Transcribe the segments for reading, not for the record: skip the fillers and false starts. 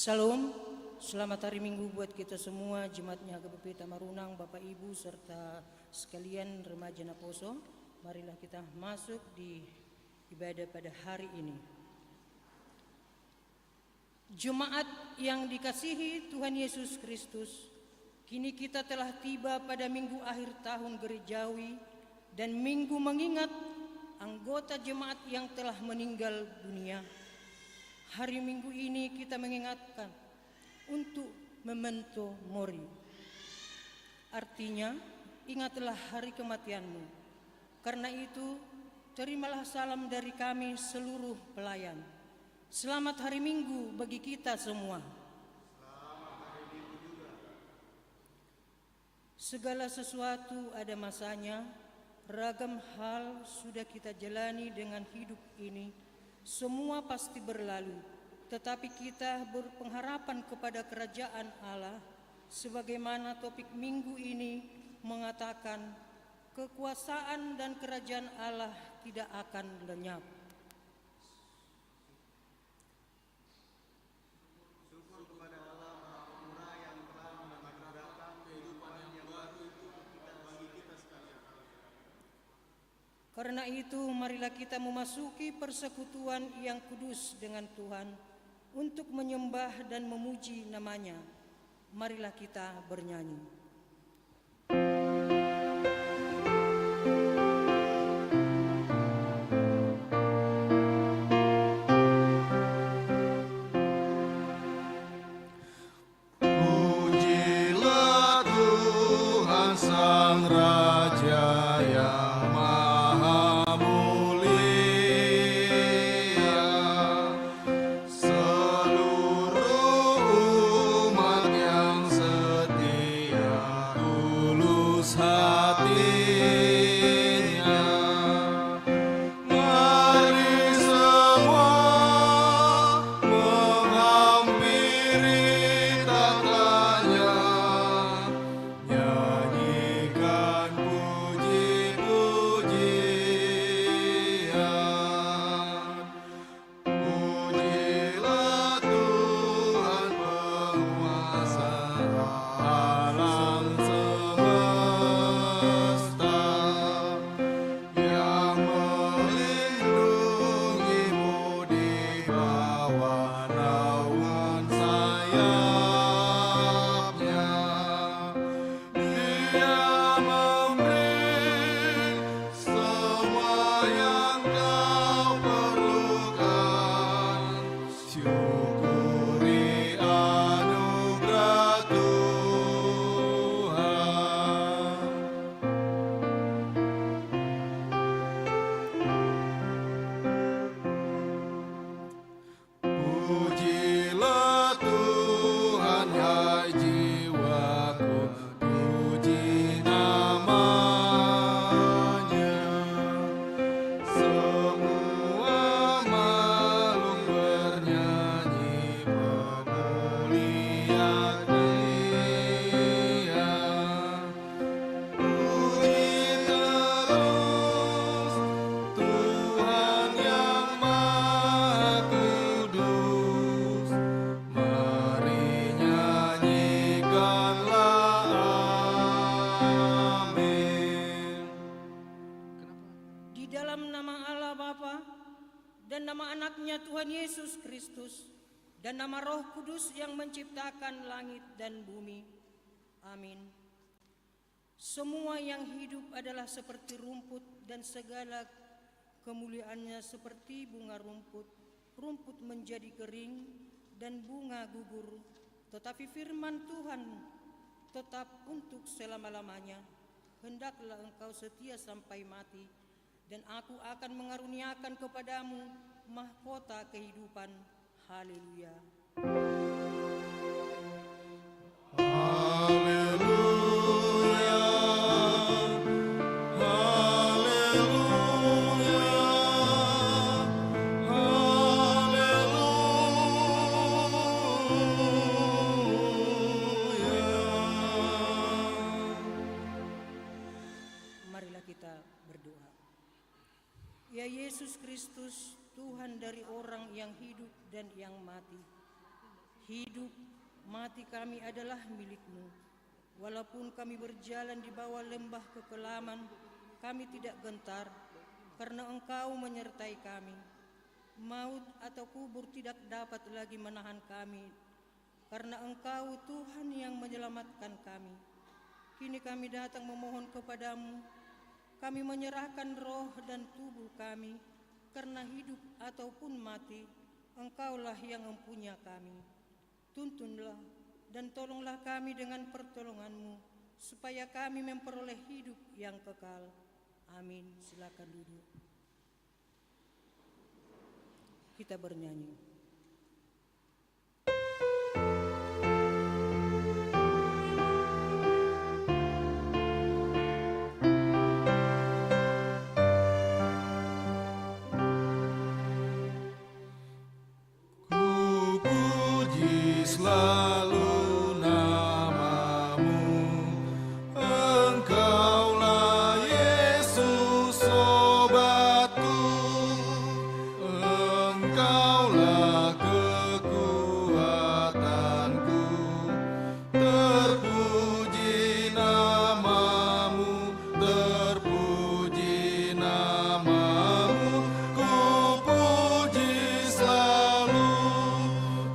Salam, selamat hari Minggu buat kita semua, jemaatnya HKBP Tamarunang, Bapak Ibu serta sekalian remaja Naposo. Marilah kita masuk di ibadah pada hari ini. Jemaat yang dikasihi Tuhan Yesus Kristus, kini kita telah tiba pada minggu akhir tahun gerejawi dan minggu mengingat anggota jemaat yang telah meninggal dunia. Hari Minggu ini kita mengingatkan untuk memento mori. Artinya, ingatlah hari kematianmu. Karena itu, terimalah salam dari kami seluruh pelayan. Selamat hari Minggu bagi kita semua. Selamat hari Minggu juga. Segala sesuatu ada masanya, ragam hal sudah kita jalani dengan hidup ini. Semua pasti berlalu, tetapi kita berpengharapan kepada kerajaan Allah, sebagaimana topik minggu ini mengatakan, kekuasaan dan kerajaan Allah tidak akan lenyap. Syukur kepada Allah Maha Pemurah yang telah menganugerahkan kehidupan yang baru itu bagi kita sekalian. Karena itu, marilah kita memasuki persekutuan yang kudus dengan Tuhan untuk menyembah dan memuji namanya. Marilah kita bernyanyi. Pujilah Tuhan Sang Raja yang Maha Mulia, seluruh umat yang setia, tulus hatinya. Mari semua menghampiri tahtanya, nyanyikan puji-pujian. Pujilah Tuhan penguasa alam semesta, yang melindungimu di bawah naungan sayapnya. Dia memberi semua yang kau perlukan. Syukuri anugerah Tuhan. Pujilah Tuhan, hai jiwaku, puji namanya. Semua makhluk bernyanyi memuliakan Dia. Puji terus Tuhan yang Maha Kudus. Mari nyanyikanlah amin. Di dalam nama Allah Bapa dan nama anaknya Tuhan Yesus Kristus dan nama Roh Kudus yang menciptakan langit dan bumi. Amin. Semua yang hidup adalah seperti rumput dan segala kemuliaannya seperti bunga rumput. Rumput menjadi kering dan bunga gugur, tetapi firman Tuhan tetap untuk selama-lamanya. Hendaklah engkau setia sampai mati, dan aku akan mengaruniakan kepadamu mahkota kehidupan. Haleluya. Haleluya, haleluya, haleluya. Marilah kita berdoa. Ya Yesus Kristus, Tuhan dari orang yang hidup dan yang mati, Hidup, mati kami adalah milik-Mu. Walaupun kami berjalan di bawah lembah kekelaman, kami tidak gentar, karena Engkau menyertai kami. Maut atau kubur tidak dapat lagi menahan kami, karena Engkau Tuhan yang menyelamatkan kami. Kini kami datang memohon kepadamu, kami menyerahkan roh dan tubuh kami, karena hidup ataupun mati, Engkaulah yang mempunyai kami. Tuntunlah dan tolonglah kami dengan pertolongan-Mu, supaya kami memperoleh hidup yang kekal. Amin. Silakan duduk. Kita bernyanyi. Selalu namamu, Engkaulah Yesus obatku, Engkaulah kekuatanku, terpuji namamu, terpuji namamu, ku puji selalu.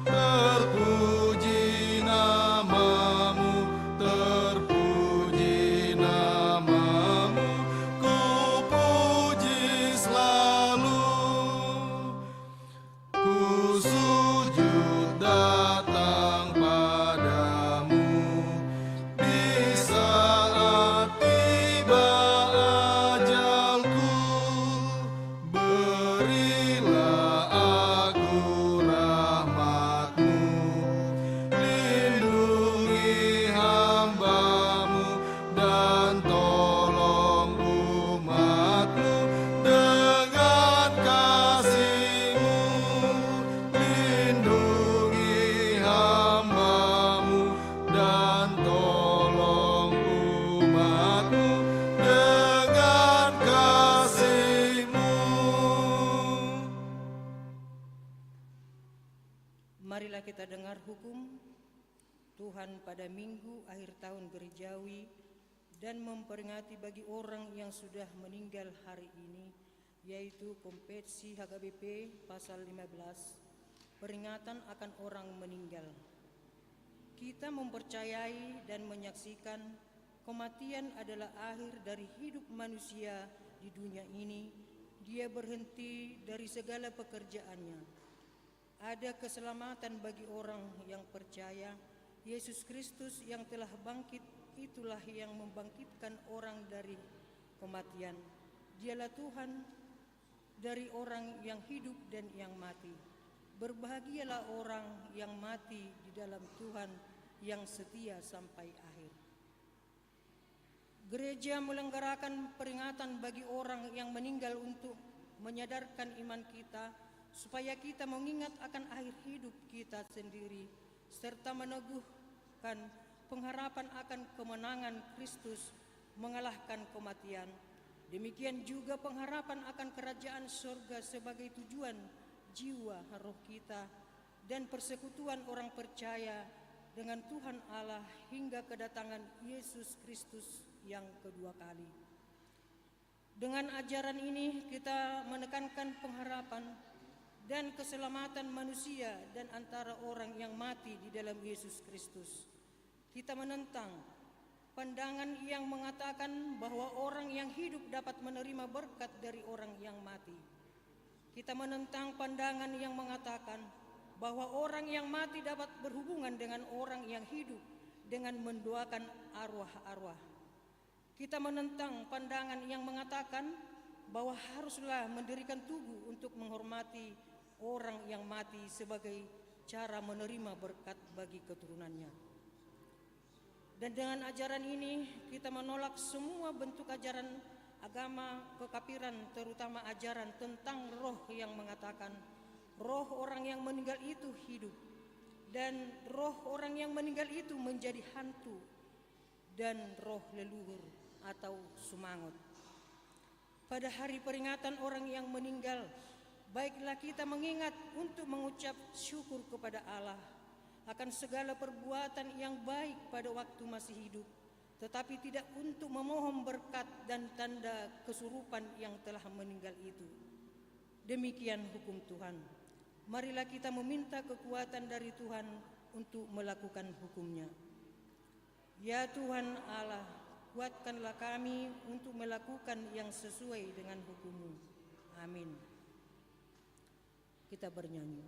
Terpuji namamu, ku puji selalu. Ku sujud datang padamu di saat tiba ajalku. Berilah aku rahmat-Mu, lindungi hamba-Mu dan tolong umat-Mu dengan kasih-Mu. Lindungi hamba-Mu dan tolong umat-Mu dengan kasih-Mu. Marilah kita dengar hukum Tuhan pada minggu akhir tahun gerejawi dan memperingati bagi orang yang sudah meninggal hari ini, yaitu Kompetisi HKBP pasal 15, peringatan akan orang meninggal. Kita mempercayai dan menyaksikan kematian adalah akhir dari hidup manusia di dunia ini. Dia berhenti dari segala pekerjaannya. Ada keselamatan bagi orang yang percaya Yesus Kristus yang telah bangkit, itulah yang membangkitkan orang dari kematian. Dialah Tuhan dari orang yang hidup dan yang mati. Berbahagialah orang yang mati di dalam Tuhan yang setia sampai akhir. Gereja melenggarakan peringatan bagi orang yang meninggal untuk menyadarkan iman kita, supaya kita mengingat akan akhir hidup kita sendiri, serta meneguhkan pengharapan akan kemenangan Kristus mengalahkan kematian. Demikian juga pengharapan akan kerajaan surga sebagai tujuan jiwa roh kita dan persekutuan orang percaya dengan Tuhan Allah hingga kedatangan Yesus Kristus yang kedua kali. Dengan ajaran ini kita menekankan pengharapan dan keselamatan manusia dan antara orang yang mati di dalam Yesus Kristus. Kita menentang pandangan yang mengatakan bahwa orang yang hidup dapat menerima berkat dari orang yang mati. Kita menentang pandangan yang mengatakan bahwa orang yang mati dapat berhubungan dengan orang yang hidup dengan mendoakan arwah-arwah. Kita menentang pandangan yang mengatakan bahwa haruslah mendirikan tugu untuk menghormati orang yang mati sebagai cara menerima berkat bagi keturunannya. Dan dengan ajaran ini kita menolak semua bentuk ajaran agama kekafiran, terutama ajaran tentang roh yang mengatakan roh orang yang meninggal itu hidup dan roh orang yang meninggal itu menjadi hantu dan roh leluhur atau sumangot. Pada hari peringatan orang yang meninggal, baiklah kita mengingat untuk mengucap syukur kepada Allah akan segala perbuatan yang baik pada waktu masih hidup, tetapi tidak untuk memohon berkat dan tanda kesurupan yang telah meninggal itu. Demikian hukum Tuhan. Marilah kita meminta kekuatan dari Tuhan untuk melakukan hukumnya. Ya Tuhan Allah, kuatkanlah kami untuk melakukan yang sesuai dengan hukum-Mu. Amin. Kita bernyanyi.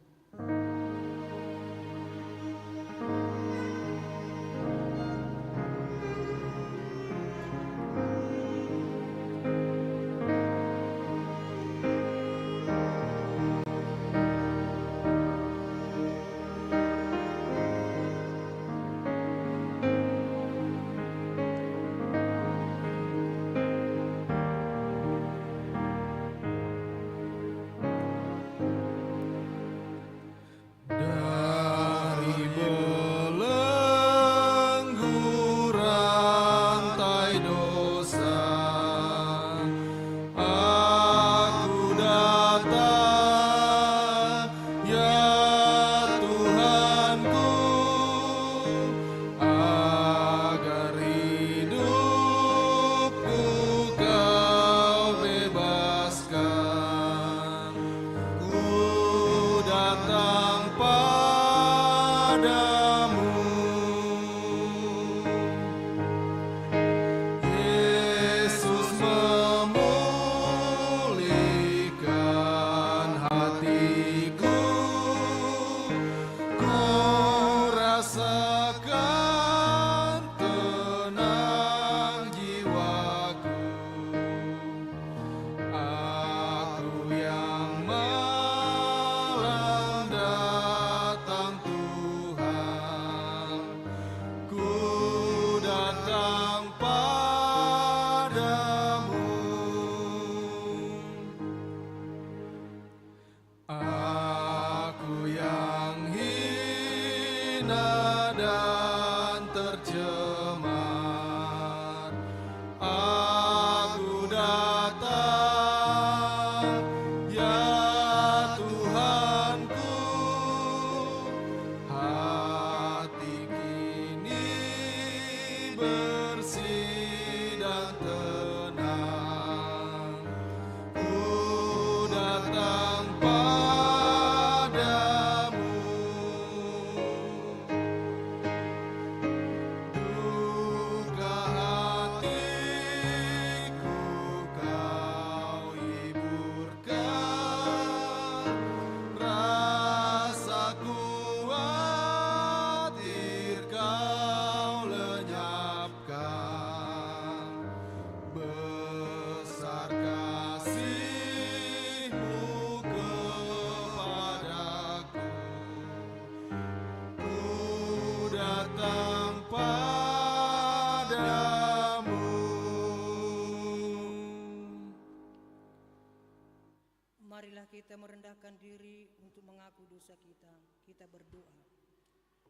Marilah kita merendahkan diri untuk mengaku dosa kita. Kita berdoa.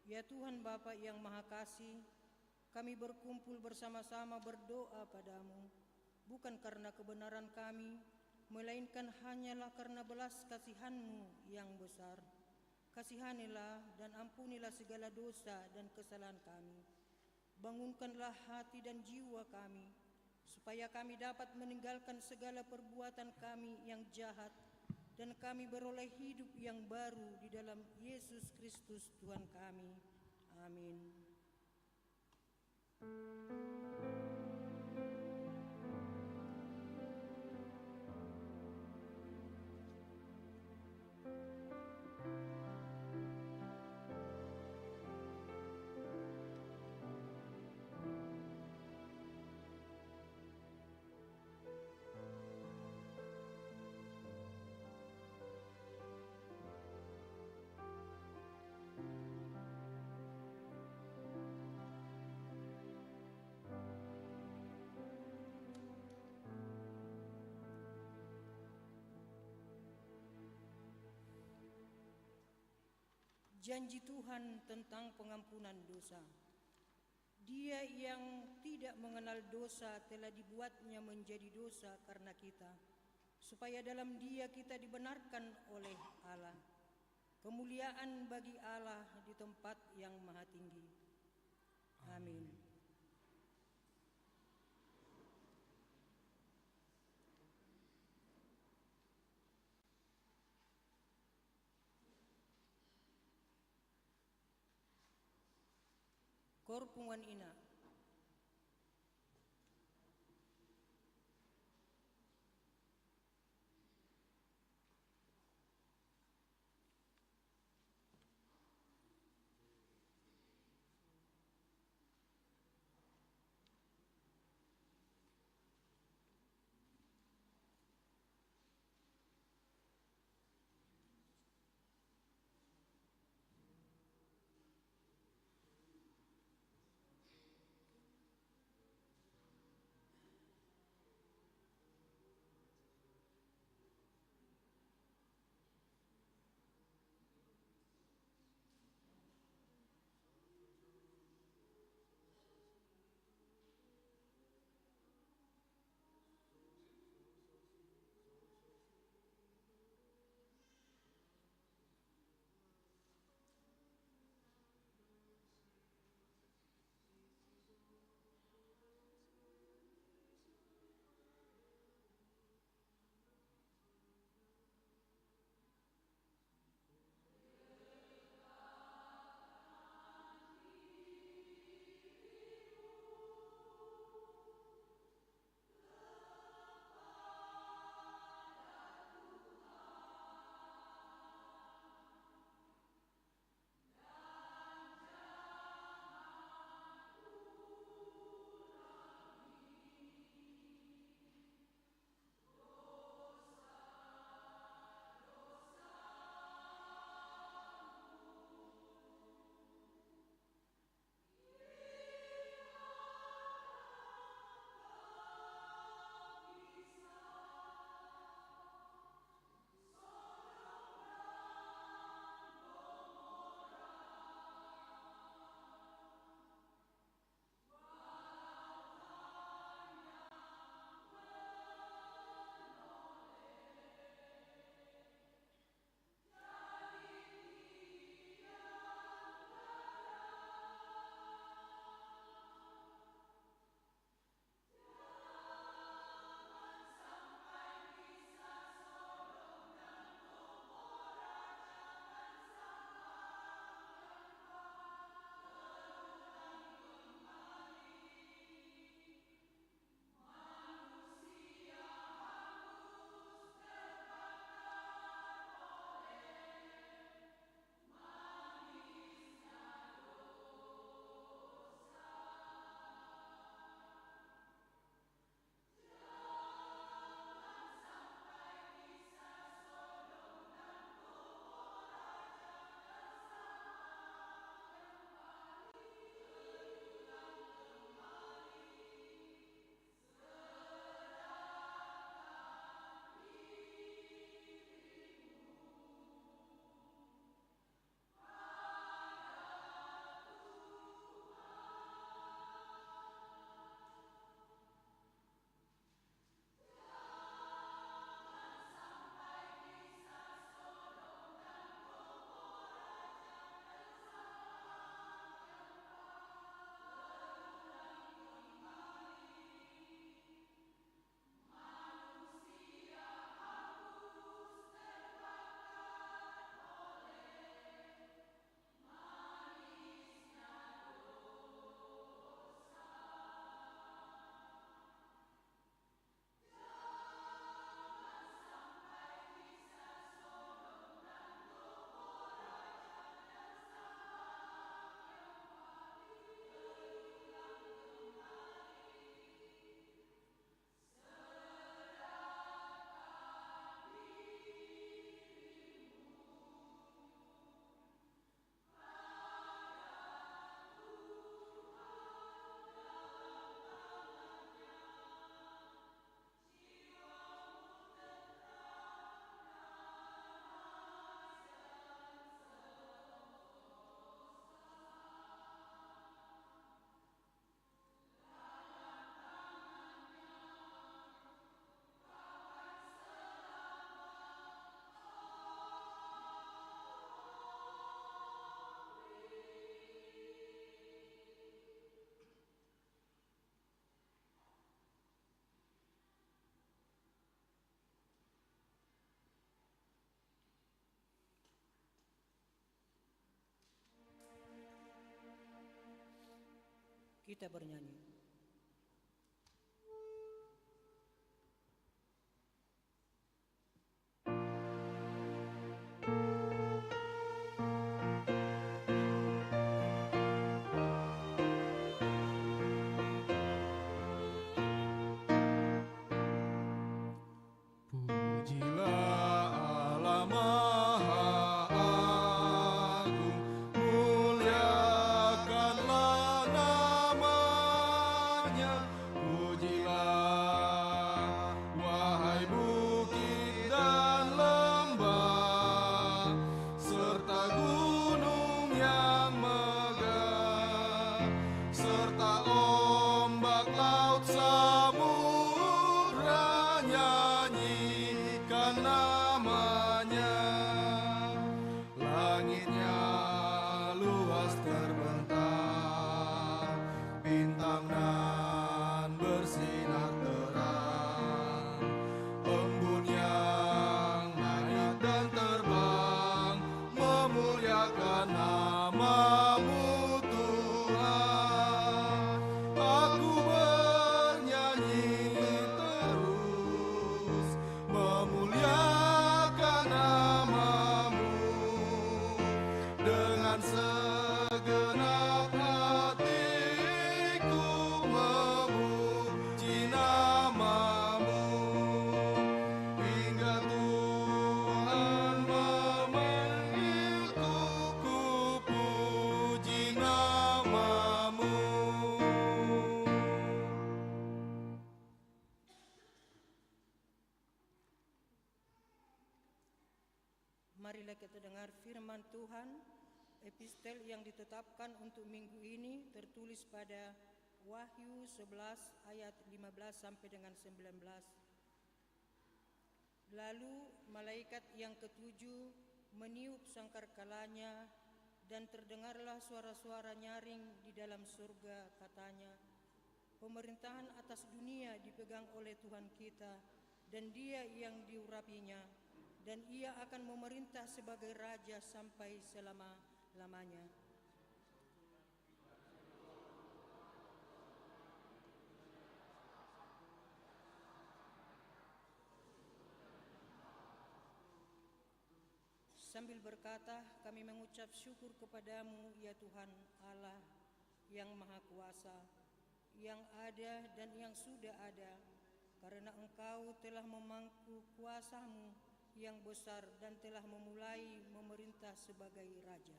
Ya Tuhan Bapa yang Maha Kasih, kami berkumpul bersama-sama berdoa padamu, bukan karena kebenaran kami, melainkan hanyalah karena belas kasihan-Mu yang besar. Kasihanilah dan ampunilah segala dosa dan kesalahan kami. Bangunkanlah hati dan jiwa kami, supaya kami dapat meninggalkan segala perbuatan kami yang jahat, dan kami beroleh hidup yang baru di dalam Yesus Kristus Tuhan kami. Amin. Janji Tuhan tentang pengampunan dosa. Dia yang tidak mengenal dosa telah dibuatnya menjadi dosa karena kita, supaya dalam Dia kita dibenarkan oleh Allah. kemuliaan bagi Allah di tempat yang maha tinggi. Amin. Korpungan ina. Kita bernyanyi. Pujilah Allah Maha Agung, muliakanlah namanya. Pujilah wahai bukit dan lembah, serta gunung yang megah, serta ombak laut samudra, nyanyikan namanya. Langitnya luas terbentang, bintang nan bersinar terang, embun yang naik dan terbang, memuliakan namamu Tuhan. Aku bernyanyi terus, memuliakan namamu. Dengan segenap hatiku memuji namamu, hingga Tuhan memanggilku, ku puji namamu. Marilah kita dengar firman Tuhan. Epistel yang ditetapkan untuk minggu ini tertulis pada Wahyu 11 ayat 15 sampai dengan 19. Lalu malaikat yang ketujuh meniup sangkarkalanya, dan terdengarlah suara-suara nyaring di dalam surga, katanya, pemerintahan atas dunia dipegang oleh Tuhan kita, dan Dia yang diurapinya, dan Ia akan memerintah sebagai raja sampai selama-lamanya. Sambil berkata, kami mengucap syukur kepadamu, ya Tuhan Allah yang Maha Kuasa, yang ada dan yang sudah ada, karena Engkau telah memangku kuasa-Mu yang besar dan telah memulai memerintah sebagai Raja.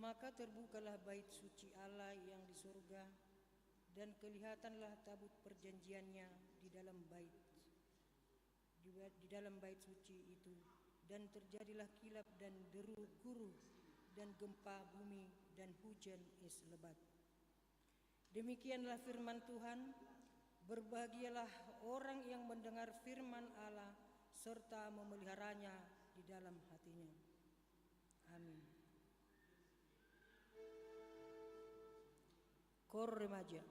Maka terbukalah bait suci Allah yang di surga, dan kelihatanlah tabut perjanjiannya di dalam bait suci itu, dan terjadilah kilap dan deru guru dan gempa bumi dan hujan es lebat. Demikianlah firman Tuhan. Berbahagialah orang yang mendengar firman Allah serta memeliharanya di dalam hatinya. Amin. Kor remaja.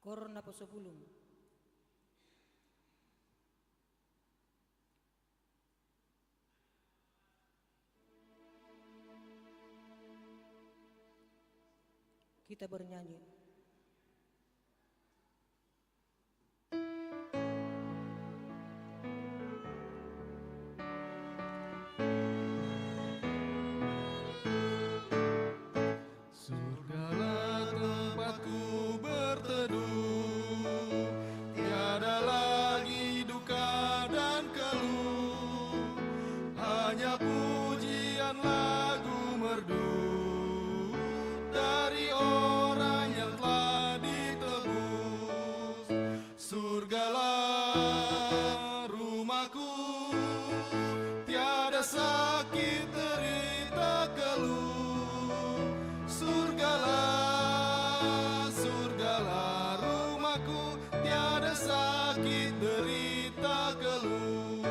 Korona posopulung. Kita bernyanyi. Surgalah tempatku berteduh, tiada lagi duka dan keluh, hanya pujian lagu merdu dari orang yang telah ditebus. Surgalah rumahku, tiada sakit derita keluh. Surgalah, surgalah rumahku, tiada sakit derita keluh.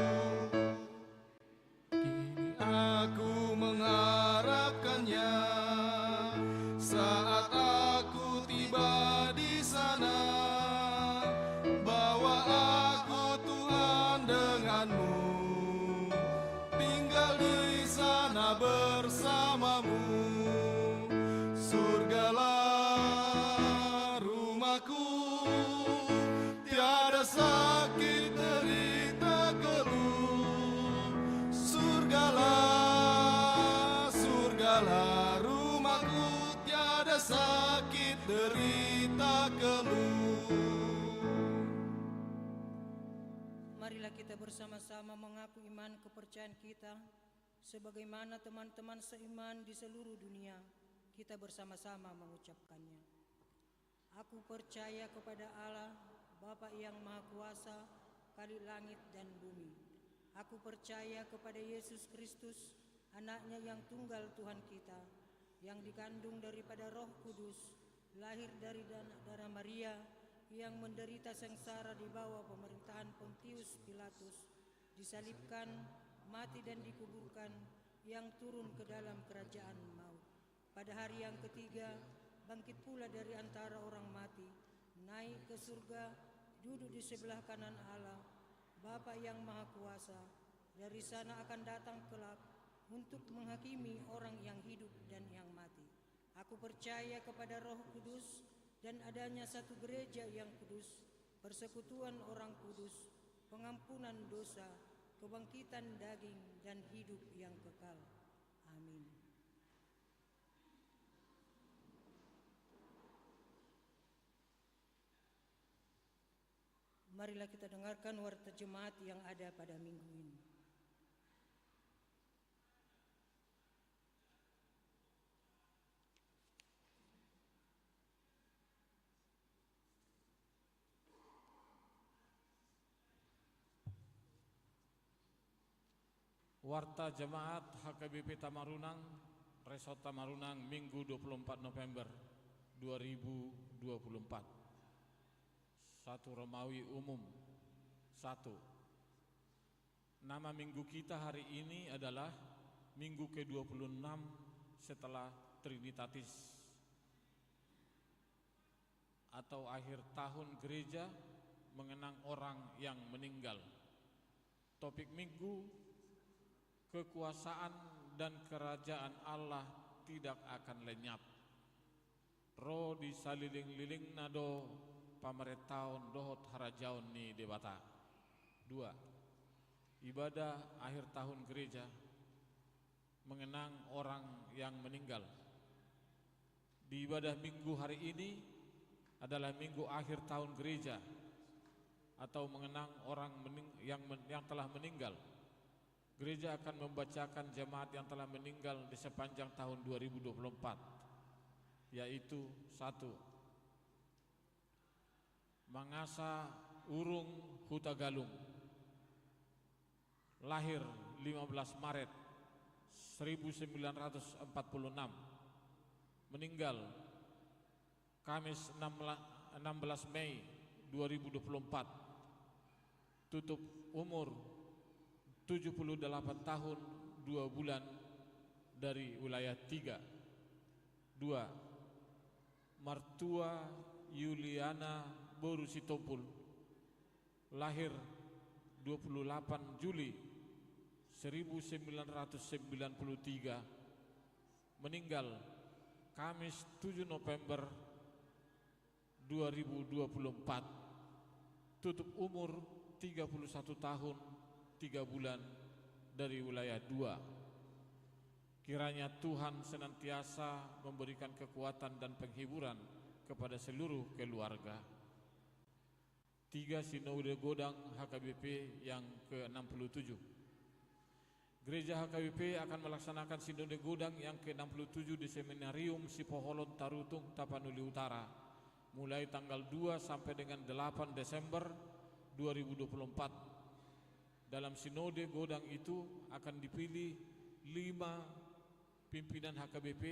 Kini aku mengharapkannya saat aku tiba di sana. Bawa aku Tuhan denganmu, tinggal di sana bersamamu. Surgalah rumahku, tiada sakit derita keluh. Surgalah, surgalah rumahku, tiada sakit derita keluh. Marilah kita bersama-sama mengaku iman kepercayaan kita sebagaimana teman-teman seiman di seluruh dunia. Kita bersama-sama mengucapkannya. Aku percaya kepada Allah, Bapa yang Maha Kuasa, Khalik langit dan bumi. Aku percaya kepada Yesus Kristus, anaknya yang tunggal Tuhan kita, yang dikandung daripada Roh Kudus, lahir dari darah Maria, yang menderita sengsara di bawah pemerintahan Pontius Pilatus, disalibkan, mati dan dikuburkan, yang turun ke dalam kerajaan maut. Pada hari yang ketiga, bangkit pula dari antara orang mati, naik ke surga, duduk di sebelah kanan Allah, Bapa yang Maha Kuasa. Dari sana akan datang kelak untuk menghakimi orang yang hidup dan yang mati. Aku percaya kepada Roh Kudus dan adanya satu gereja yang kudus, persekutuan orang kudus, pengampunan dosa, kebangkitan daging dan hidup yang kekal. Amin. Marilah kita dengarkan warta jemaat yang ada pada minggu ini. Warta Jemaat HKBP Tamarunang, Resort Tamarunang, Minggu 24 November 2024. 1 Romawi umum. 1. Nama minggu kita hari ini adalah minggu ke-26 setelah Trinitatis atau akhir tahun gereja mengenang orang yang meninggal. Topik minggu, kekuasaan dan kerajaan Allah tidak akan lenyap. Roh di saliling-liling nado pamaretaon dohot harajaon ni debata. 2. Ibadah akhir tahun gereja mengenang orang yang meninggal. Di ibadah minggu hari ini adalah minggu akhir tahun gereja atau mengenang orang yang telah meninggal. Gereja akan membacakan jemaat yang telah meninggal di sepanjang tahun 2024, yaitu 1. Mangasa Urung Hutagalung, lahir 15 Maret 1946, meninggal Kamis 16 Mei 2024, tutup umur 78 tahun 2 bulan dari wilayah 3. 2. Martua Yuliana Boru Sitompul, lahir 28 Juli 1993, meninggal Kamis 7 November 2024, tutup umur 31 tahun 3 bulan dari wilayah 2. Kiranya Tuhan senantiasa memberikan kekuatan dan penghiburan kepada seluruh keluarga. 3. Sinode Godang HKBP yang ke-67. Gereja HKBP akan melaksanakan Sinode Godang yang ke-67 di Seminarium Sipoholon Tarutung, Tapanuli Utara, mulai tanggal 2 sampai dengan 8 Desember 2024. Dalam Sinode Godang itu akan dipilih 5 pimpinan HKBP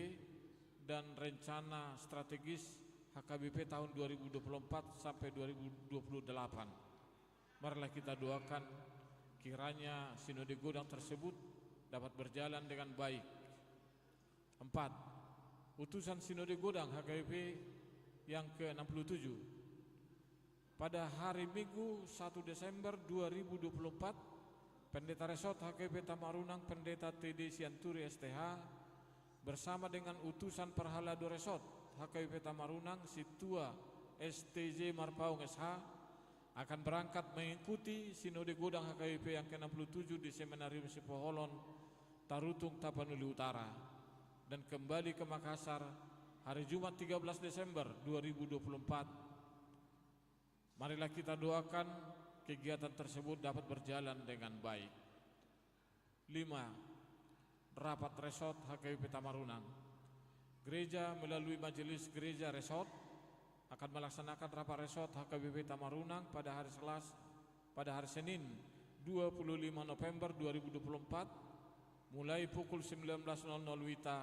dan rencana strategis HKBP tahun 2024 sampai 2028. Marilah kita doakan kiranya Sinode Godang tersebut dapat berjalan dengan baik. 4. Utusan Sinode Godang HKBP yang ke-67. Pada hari Minggu 1 Desember 2024, Pendeta Resort HKBP Tamarunang, Pendeta TD Sianturi STH bersama dengan utusan Perhalado Resort HKBP Tamarunang Situa STJ Marpaung SH akan berangkat mengikuti Sinode Godang HKBP yang ke-67 di Seminarium Sipoholon Tarutung, Tapanuli Utara, dan kembali ke Makassar hari Jumat 13 Desember 2024. Marilah kita doakan kegiatan tersebut dapat berjalan dengan baik. 5. Rapat Resort HKBP Tamarunang. Gereja melalui Majelis Gereja Resort akan melaksanakan rapat Resort HKBP Tamarunang pada hari Senin 25 November 2024 mulai pukul 19.00 WITA.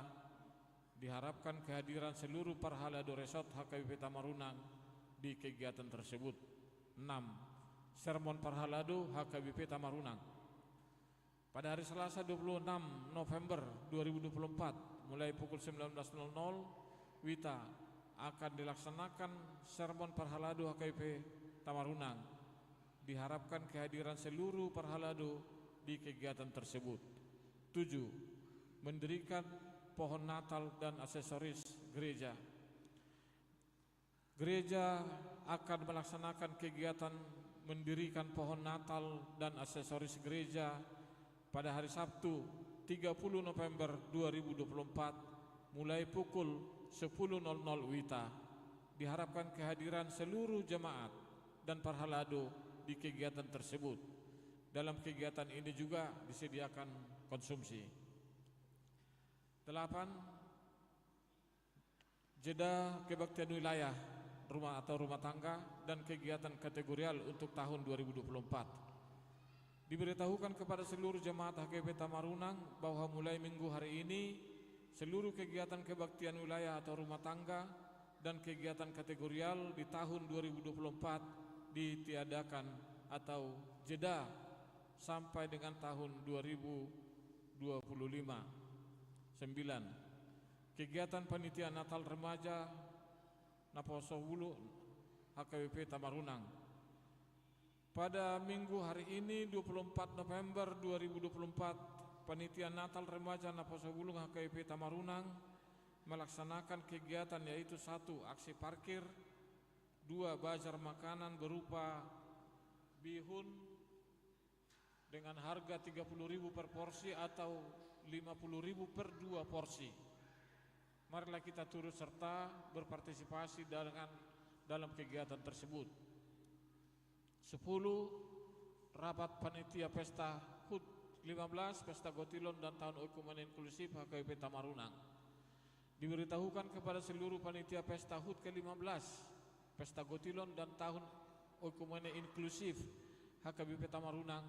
Diharapkan kehadiran seluruh Perhalado Resort HKBP Tamarunang di kegiatan tersebut. 6. Sermon Perhalado HKBP Tamarunang. Pada hari Selasa 26 November 2024 mulai pukul 19.00 WITA akan dilaksanakan sermon Perhalado HKBP Tamarunang. Diharapkan kehadiran seluruh Perhalado di kegiatan tersebut. 7. Mendirikan pohon Natal dan aksesoris gereja. Gereja akan melaksanakan kegiatan mendirikan pohon Natal dan aksesoris gereja pada hari Sabtu 30 November 2024 mulai pukul 10.00 WITA. Diharapkan kehadiran seluruh jemaat dan Perhalado di kegiatan tersebut. Dalam kegiatan ini juga disediakan konsumsi. 8. Jeda kebaktian wilayah rumah atau rumah tangga dan kegiatan kategorial untuk tahun 2024. Diberitahukan kepada seluruh jemaat HKBP Tamarunang bahwa mulai minggu hari ini seluruh kegiatan kebaktian wilayah atau rumah tangga dan kegiatan kategorial di tahun 2024 ditiadakan atau jeda sampai dengan tahun 2025. 9. Kegiatan panitia Natal Remaja Naposowulu HKBP Tamarunang. Pada minggu hari ini 24 November 2024, panitia Natal Remaja Naposowulu HKBP Tamarunang melaksanakan kegiatan yaitu 1. Aksi parkir, 2. Bazar makanan berupa bihun dengan harga 30.000 per porsi atau 50.000 per 2 porsi. Marilah kita turut serta berpartisipasi dalam kegiatan tersebut. 10. Rapat panitia pesta HUT 15 Pesta Gotilon dan Tahun Oikumene Inklusif HKBP Tamarunang. Diberitahukan kepada seluruh panitia pesta HUT ke-15 Pesta Gotilon dan Tahun Oikumene Inklusif HKBP Tamarunang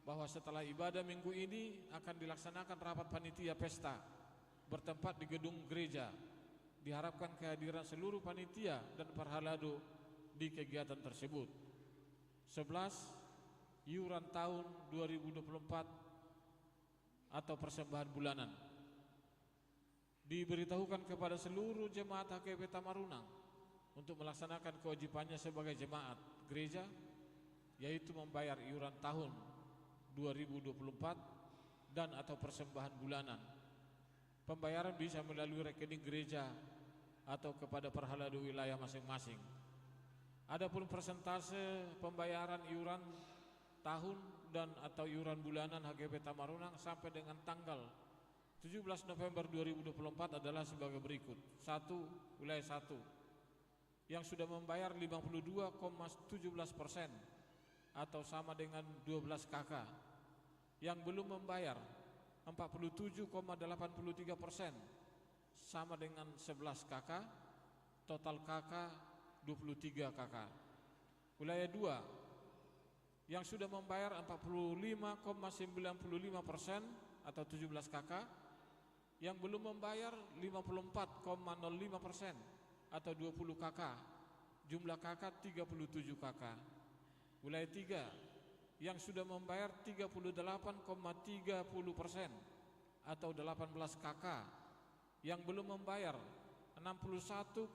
bahwa setelah ibadah minggu ini akan dilaksanakan rapat panitia pesta bertempat di gedung gereja. Diharapkan kehadiran seluruh panitia dan Perhalado di kegiatan tersebut. 11. Iuran tahun 2024 atau persembahan bulanan. Diberitahukan kepada seluruh jemaat HKBP Tamarunang untuk melaksanakan kewajibannya sebagai jemaat gereja, yaitu membayar iuran tahun 2024 dan atau persembahan bulanan. Pembayaran bisa melalui rekening gereja atau kepada perhala di wilayah masing-masing. Adapun persentase pembayaran iuran tahun dan atau iuran bulanan HGP Tamarunang sampai dengan tanggal 17 November 2024 adalah sebagai berikut. 1. Wilayah 1 yang sudah membayar 52,17% atau sama dengan 12 KK. Yang belum membayar 47,83% sama dengan 11 KK. Total KK 23 KK. Wilayah 2 yang sudah membayar 45,95% atau 17 KK, yang belum membayar 54,05% atau 20 KK. Jumlah KK 37 KK. Wilayah 3 yang sudah membayar 38,30% atau 18 KK, yang belum membayar 61,70%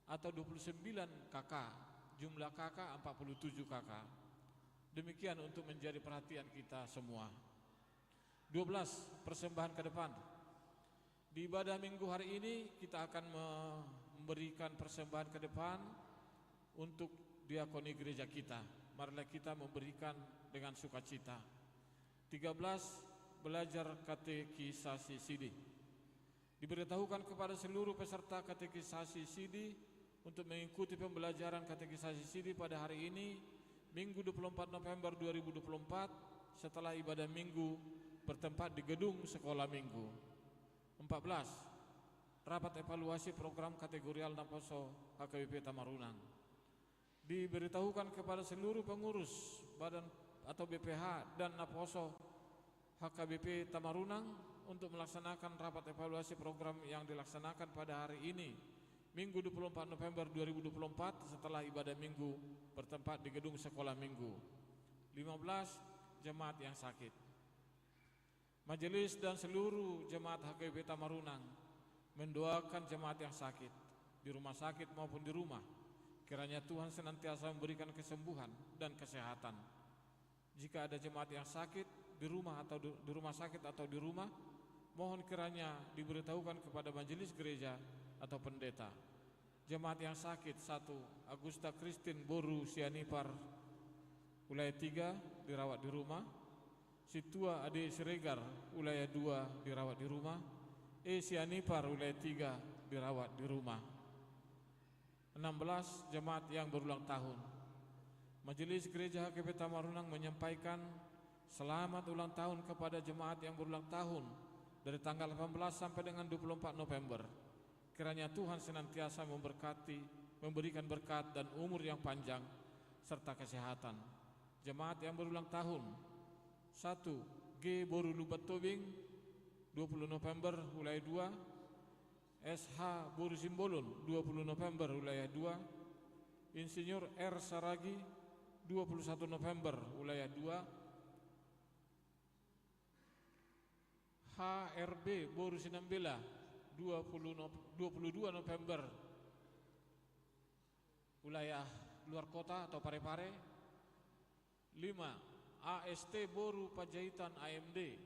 atau 29 KK. Jumlah KK 47 KK. Demikian untuk menjadi perhatian kita semua. 12. Persembahan ke depan. Di ibadah minggu hari ini kita akan memberikan persembahan ke depan untuk diakoni gereja kita. Marilah kita memberikan dengan sukacita. 13. Belajar katekisasi sidi. Diberitahukan kepada seluruh peserta katekisasi sidi untuk mengikuti pembelajaran katekisasi sidi pada hari ini, Minggu 24 November 2024, setelah ibadah minggu bertempat di gedung sekolah minggu. 14. Rapat evaluasi program kategorial Naposo HKBP Tamarunang. Diberitahukan kepada seluruh pengurus badan atau BPH dan Naposo HKBP Tamarunang untuk melaksanakan rapat evaluasi program yang dilaksanakan pada hari ini, Minggu 24 November 2024, setelah ibadah minggu bertempat di gedung sekolah minggu. 15. Jemaat yang sakit. Majelis dan seluruh jemaat HKBP Tamarunang mendoakan jemaat yang sakit di rumah sakit maupun di rumah. Kiranya Tuhan senantiasa memberikan kesembuhan dan kesehatan. Jika ada jemaat yang sakit di rumah atau di rumah sakit atau di rumah, mohon kiranya diberitahukan kepada majelis gereja atau pendeta. Jemaat yang sakit: 1. Agusta Christine Boru Sianipar, wilayah 3, dirawat di rumah. Situa Ade Siregar, wilayah 2, dirawat di rumah. Sianipar, wilayah 3, dirawat di rumah. 16. Jemaat yang berulang tahun. Majelis Gereja HKBP Tamarunang menyampaikan selamat ulang tahun kepada jemaat yang berulang tahun dari tanggal 18 sampai dengan 24 November. Kiranya Tuhan senantiasa memberkati, memberikan berkat dan umur yang panjang serta kesehatan. Jemaat yang berulang tahun: 1. G. Boru Lubat Tobing, 20 November, wilayah 2. SH Boru Simbolon, 20 November, wilayah 2. Insinyur R. Saragi, 21 November, wilayah 2. HRB Boru Sinambela, 22 November, wilayah luar kota atau Parepare. 5. AST Boru Panjaitan AMD,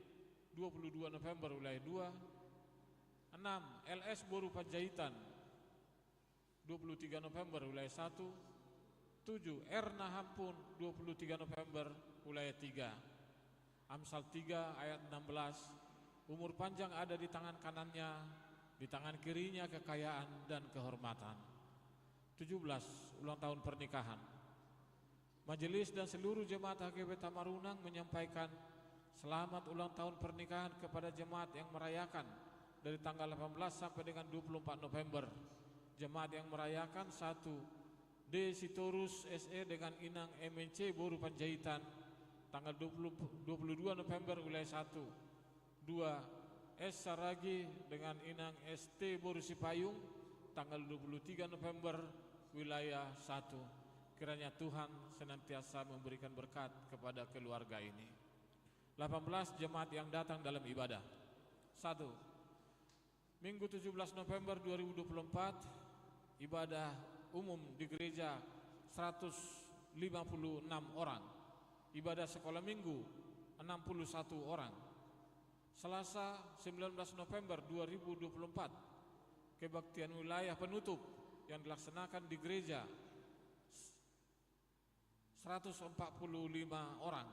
22 November, wilayah 2. 6. LS Boru Panjaitan, 23 November, wilayah 1. 7. Erna Hampun, 23 November, wilayah 3. Amsal 3 ayat 16. Umur panjang ada di tangan kanannya, di tangan kirinya kekayaan dan kehormatan. 17. Ulang tahun pernikahan. Majelis dan seluruh jemaat HKBP Tamarunang menyampaikan selamat ulang tahun pernikahan kepada jemaat yang merayakan dari tanggal 18 sampai dengan 24 November. Jemaat yang merayakan: 1. D. Sitorus SE dengan Inang MNC Boru Panjaitan, tanggal 22 November, wilayah 1. 2. S. Saragi dengan Inang ST Boru Sipayung, tanggal 23 November, wilayah 1. Kiranya Tuhan senantiasa memberikan berkat kepada keluarga ini. 18. Jemaat yang datang dalam ibadah. 1. Minggu 17 November 2024, ibadah umum di gereja 156 orang, ibadah sekolah minggu 61 orang. Selasa 19 November 2024, kebaktian wilayah penutup yang dilaksanakan di gereja 145 orang.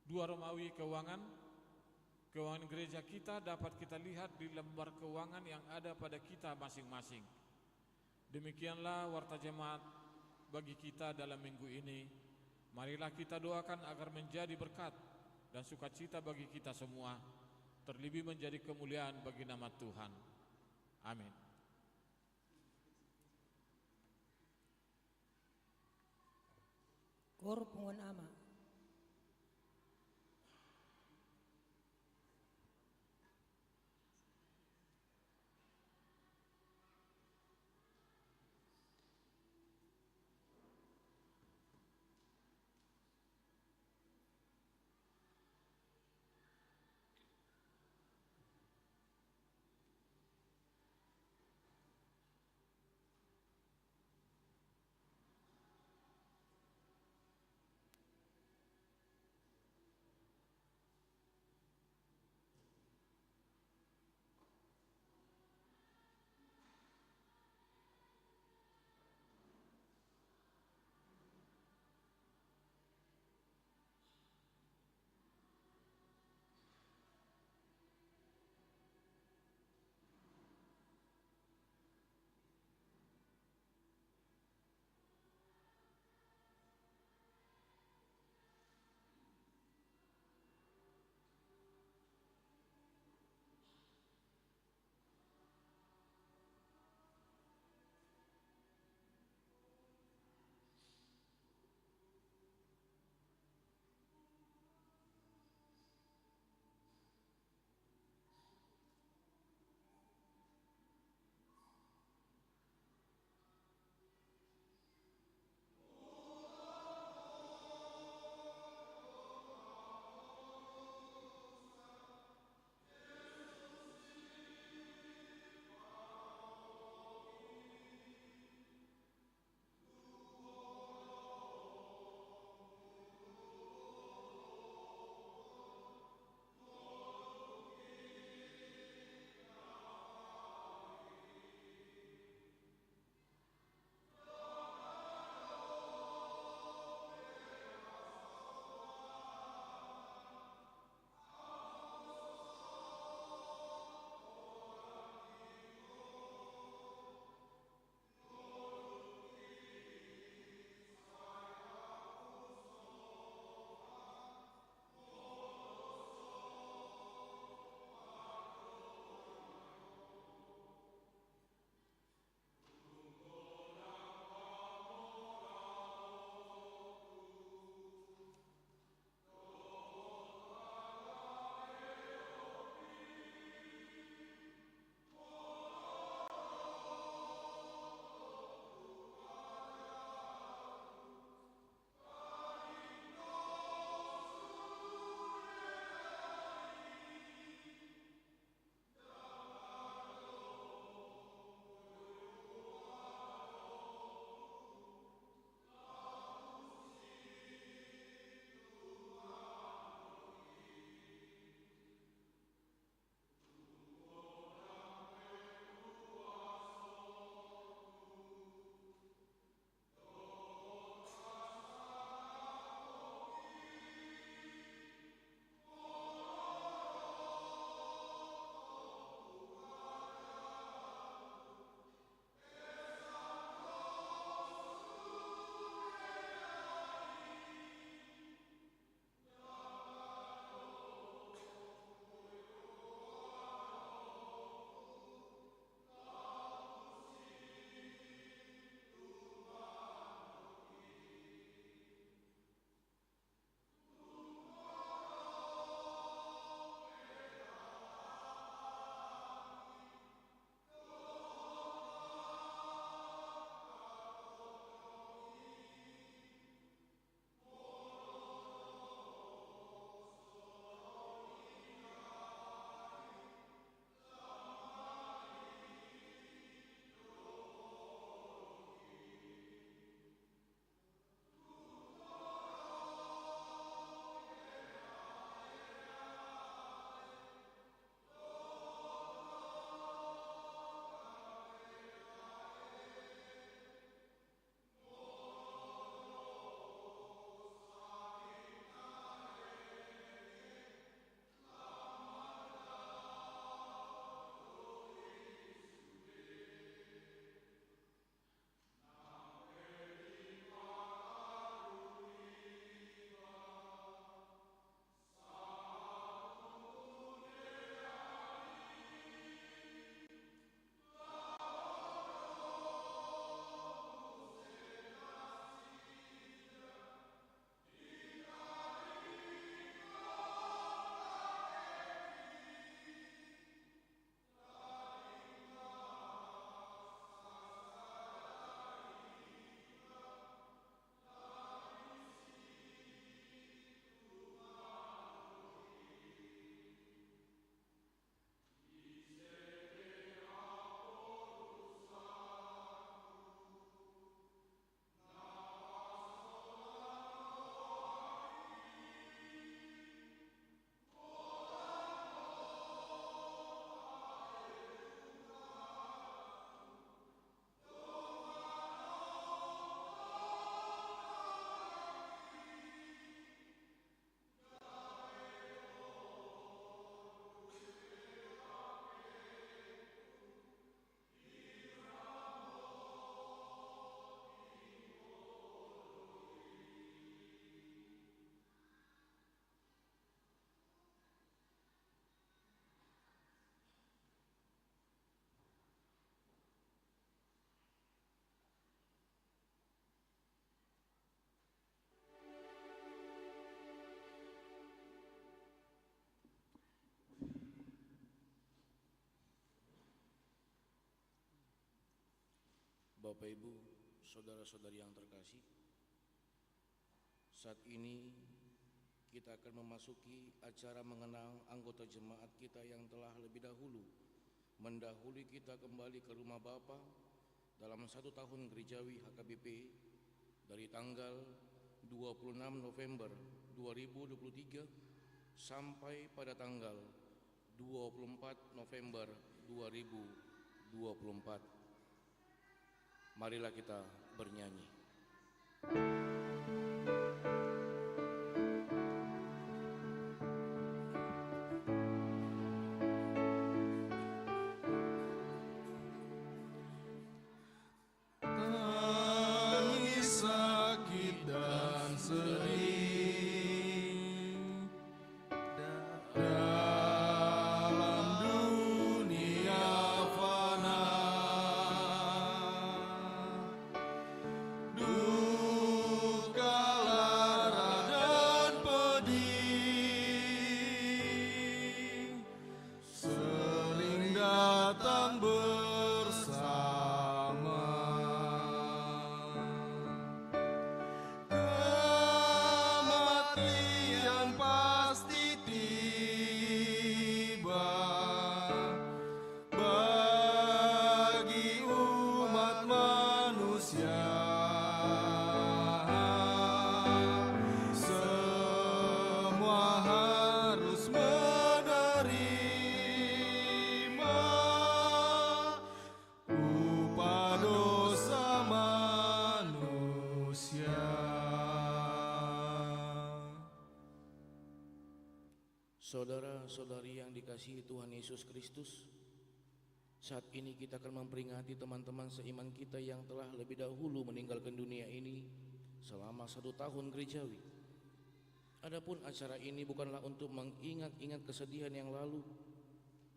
2 Romawi keuangan gereja kita dapat kita lihat di lembar keuangan yang ada pada kita masing-masing. Demikianlah warta jemaat bagi kita dalam minggu ini. Marilah kita doakan agar menjadi berkat dan sukacita bagi kita semua, terlebih menjadi kemuliaan bagi nama Tuhan. Amin. Kor Pungun Ama. Bapak Ibu, saudara-saudari yang terkasih, saat ini kita akan memasuki acara mengenang anggota jemaat kita yang telah lebih dahulu mendahului kita kembali ke rumah Bapa dalam 1 tahun gerejawi HKBP dari tanggal 26 November 2023 sampai pada tanggal 24 November 2024. Marilah kita bernyanyi. Tangis sakit dan sedih dalam dunia fana, duka lara dan pedih sering datang bersama. Kematian pasti tiba bagi umat manusia. Semua harus menerima upah dosa manusia. Saudara-saudari yang dikasihi Tuhan Yesus Kristus, saat ini kita akan memperingati teman-teman seiman kita yang telah lebih dahulu meninggalkan dunia ini selama 1 tahun gerejawi. Adapun acara ini bukanlah untuk mengingat-ingat kesedihan yang lalu,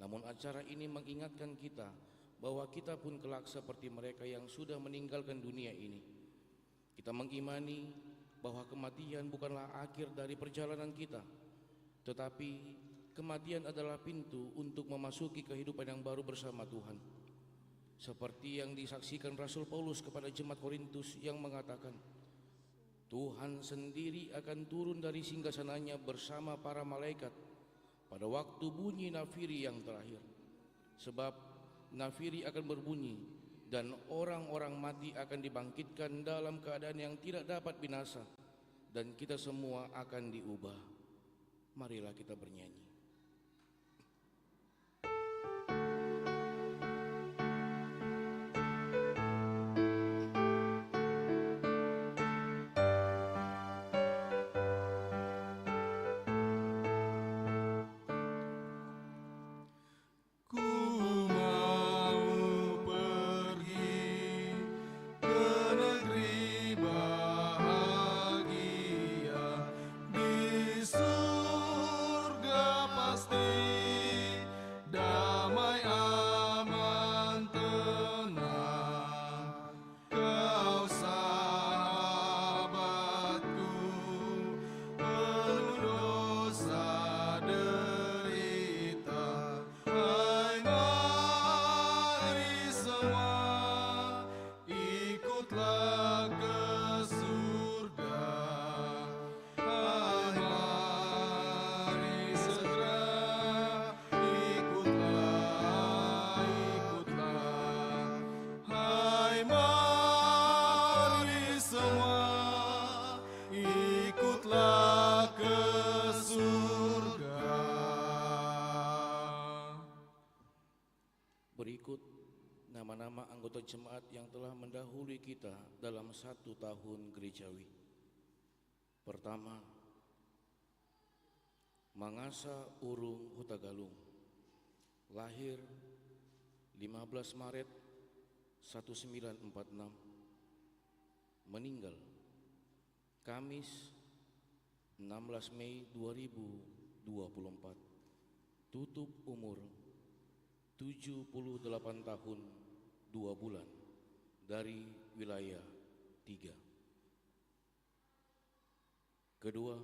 namun acara ini mengingatkan kita bahwa kita pun kelak seperti mereka yang sudah meninggalkan dunia ini. Kita mengimani bahwa kematian bukanlah akhir dari perjalanan kita, tetapi kematian adalah pintu untuk memasuki kehidupan yang baru bersama Tuhan. Seperti yang disaksikan Rasul Paulus kepada jemaat Korintus yang mengatakan, Tuhan sendiri akan turun dari singgasananya bersama para malaikat pada waktu bunyi nafiri yang terakhir. Sebab nafiri akan berbunyi dan orang-orang mati akan dibangkitkan dalam keadaan yang tidak dapat binasa, dan kita semua akan diubah. Marilah kita bernyanyi. Ku mau pergi ke negeri bahagia, di surga pasti damai aman tenang. Kau sahabatku, penuh dosa derita. Hai mari semua ikutlah ke surga. Hai mari segera ikutlah, ikutlah. Hai mari semua ikutlah ke surga. Berikut nama-nama anggota jemaat yang telah mendahului kita dalam 1 tahun gerejawi. Pertama, Mangasa Urung Hutagalung, lahir 15 Maret 1946, meninggal Kamis 16 Mei 2024, tutup umur 78 tahun 2 bulan dari wilayah 3. Kedua,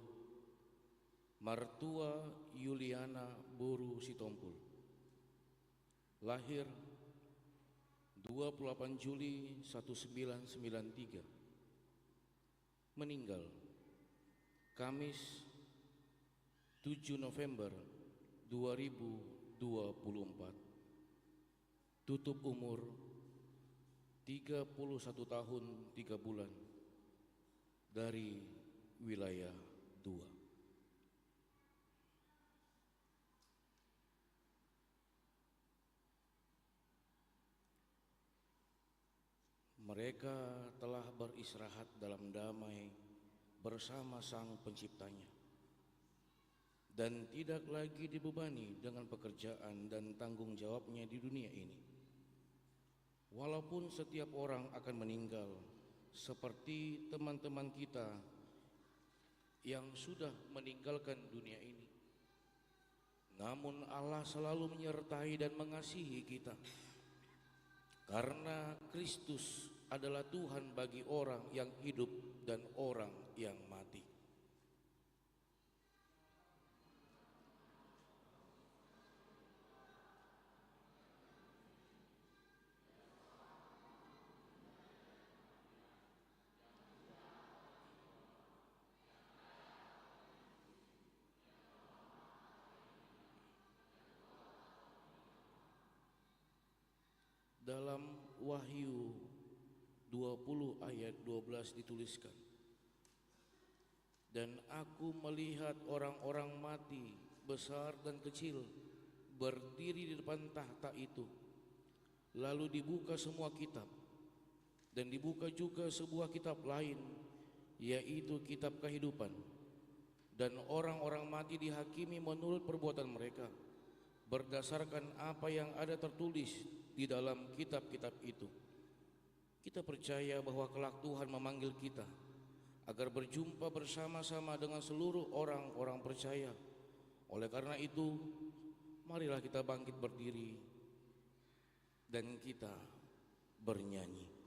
Martua Yuliana Boru Sitompul, lahir 28 Juli 1993. Meninggal Kamis 7 November 2024. Tutup umur 31 tahun 3 bulan dari wilayah 2. Mereka telah beristirahat dalam damai bersama Sang Penciptanya dan tidak lagi dibebani dengan pekerjaan dan tanggung jawabnya di dunia ini. Walaupun setiap orang akan meninggal, seperti teman-teman kita yang sudah meninggalkan dunia ini, namun Allah selalu menyertai dan mengasihi kita, karena Kristus adalah Tuhan bagi orang yang hidup dan orang yang mati. Dalam Wahyu 20 ayat 12 dituliskan, "Dan aku melihat orang-orang mati, besar dan kecil, berdiri di depan tahta itu. Lalu dibuka semua kitab, dan dibuka juga sebuah kitab lain, yaitu kitab kehidupan. Dan orang-orang mati dihakimi menurut perbuatan mereka, berdasarkan apa yang ada tertulis di dalam kitab-kitab itu." Kita percaya bahwa kelak Tuhan memanggil kita agar berjumpa bersama-sama dengan seluruh orang-orang percaya. Oleh karena itu, marilah kita bangkit berdiri dan kita bernyanyi.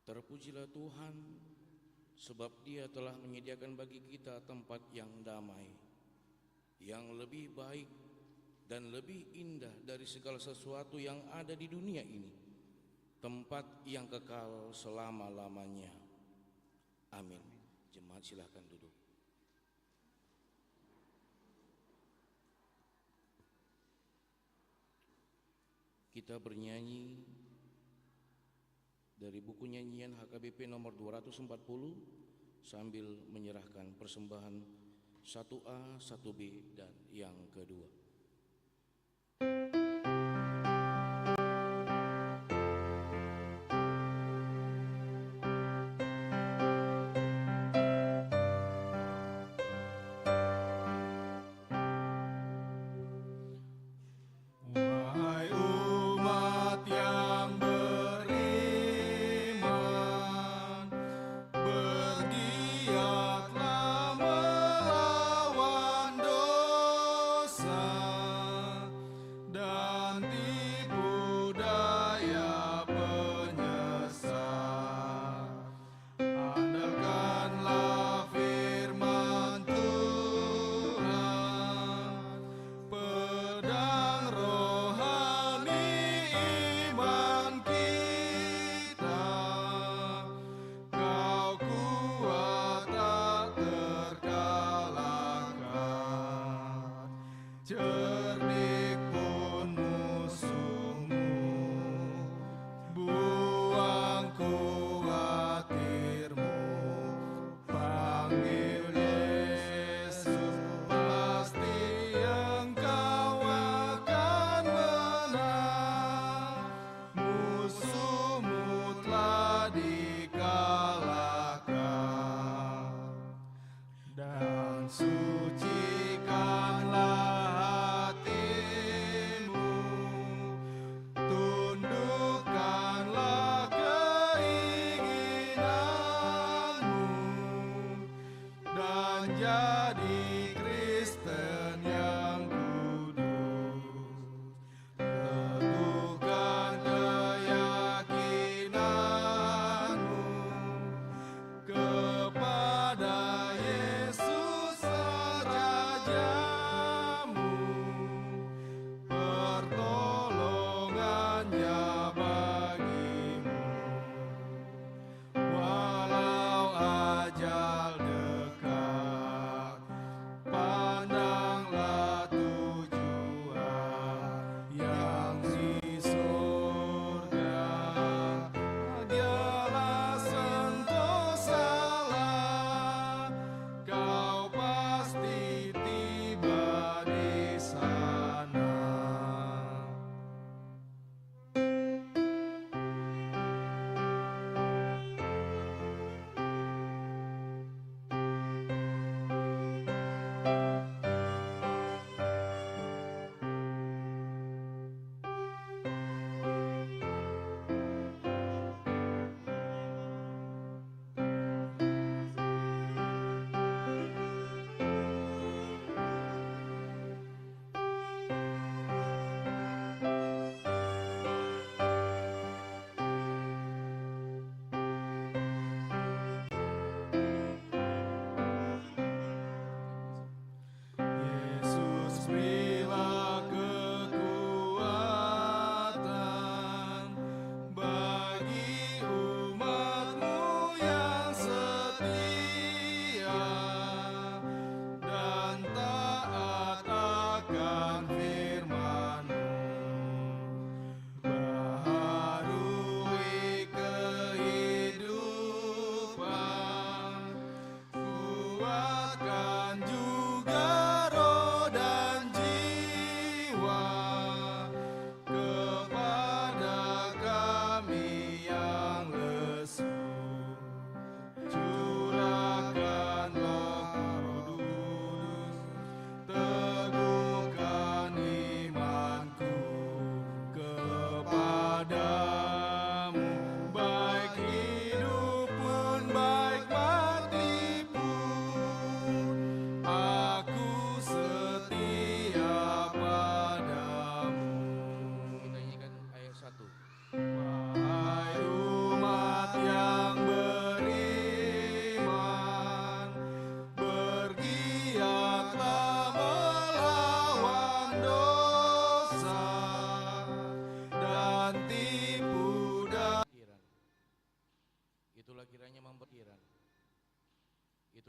Terpujilah Tuhan, sebab Dia telah menyediakan bagi kita tempat yang damai, yang lebih baik dan lebih indah dari segala sesuatu yang ada di dunia ini, tempat yang kekal selama-lamanya. Amin. Jemaat silakan duduk. Kita bernyanyi dari buku nyanyian HKBP nomor 240 sambil menyerahkan persembahan 1A, 1B dan yang kedua. Wahai umat yang beriman, bergiatlah melawan dosa dan tipu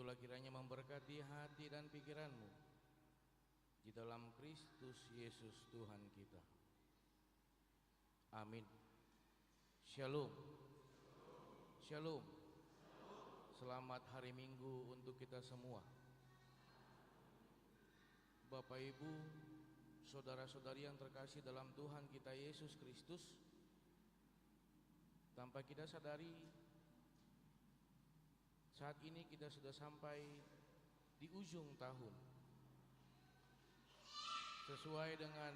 itulah kiranya memberkati hati dan pikiranmu di dalam Kristus Yesus Tuhan kita. Amin. Shalom. Shalom. Selamat hari Minggu untuk kita semua. Bapak Ibu, saudara-saudari yang terkasih dalam Tuhan kita Yesus Kristus, tanpa kita sadari saat ini kita sudah sampai di ujung tahun. Sesuai dengan